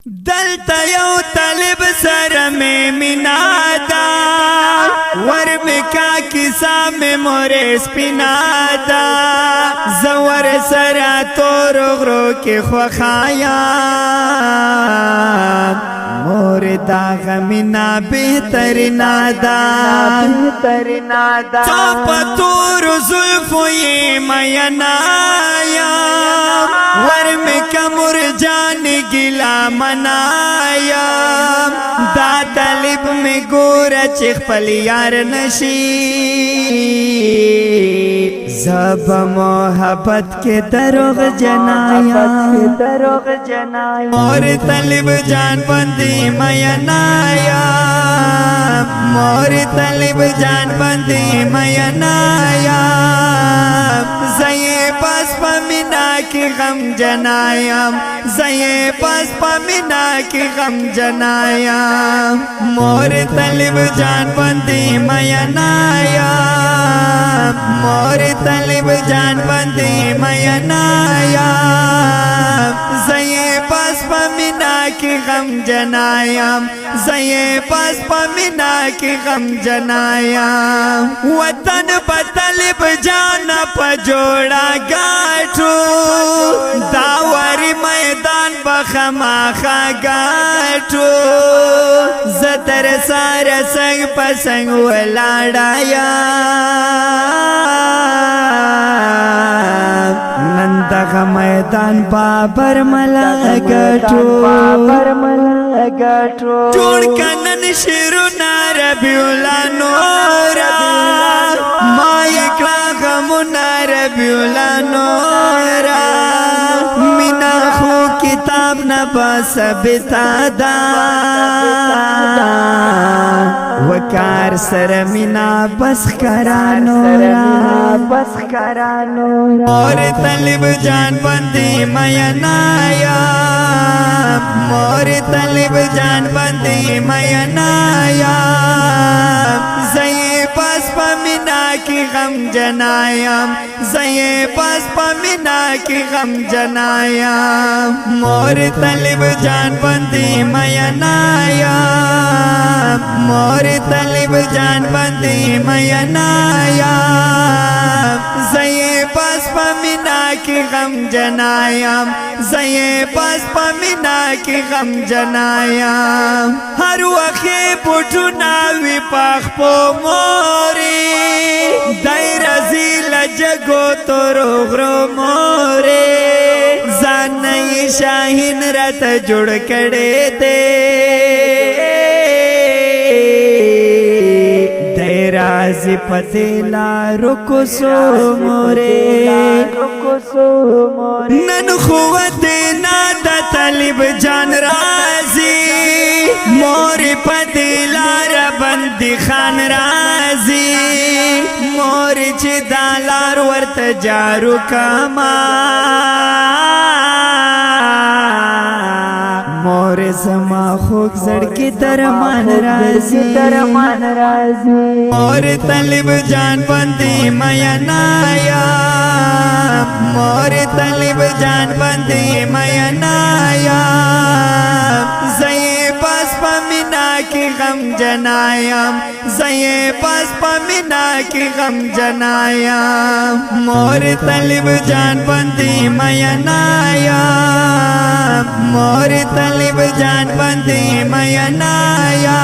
دلتا یو طالب سر میں منادا ورمکا کسا میں مورس پنادا زور سرا تو رغرو کے خوخایا موردا غمنا بہترنا دا چاپتور زلفو یہ مینایا ورمکا مرجان گلا منایا دا طالب میں گورا چخ پل یار نشی زب محبت کے دروغ جنایا اور طالب جان بندی مینایا مور طالب جان بندی مینایا زی پس پمینا کی غم جنایم زی پس پمینا کی غم جنایم مور طالب جان بندی مینایا مور طالب جان بندی مینایا زی پس پمینا کی غم جنایم زی پس پمینا کی غم جنایم وطن بطالب جان پجوڑا گاٹھو داوری میدان بخماخا گاٹھو زتر سارا سنگ پسنگ ولاڑایا نندغ میدان بابر ملا گٹھو جوڑ کنن شیرو ناربی نورا مائی اکلا غمو ناربی نورا مینا خو کتاب نباس بتادا وکار سر مینا بس کرانو اور طالب جان بندی مینایا مور طالب جان بندی مینایا زی پس پمینا کی غم جنایم زی پس پمینا کی غم جنایم مور طالب جان بندی مینایا مور طالب جان بندی مینایا زی پس پمینا کی غم جنایم زی پس پمینا کی غم جنایم ہر وقت پوٹو ناوی پاخ پو موری دائی رزیل جگو تو روغرو موری زانئی شاہین رت جڑ کڑے دے رازی پتیلا رکو سو مورے نن خوت نادا طالب جان رازی موری پتیلا ربندی خان رازی موری چی دالار ورت جارو کما مور زما خوک زڑکی درمان رازی مور طالب جان بندی مینایا مور طالب جان بندی مینایا زی پس پمینا کی غم جنایم زی پس پمینا کی غم جنایم مور طالب جان بندی مینایا مور طالب جان بندی مینایا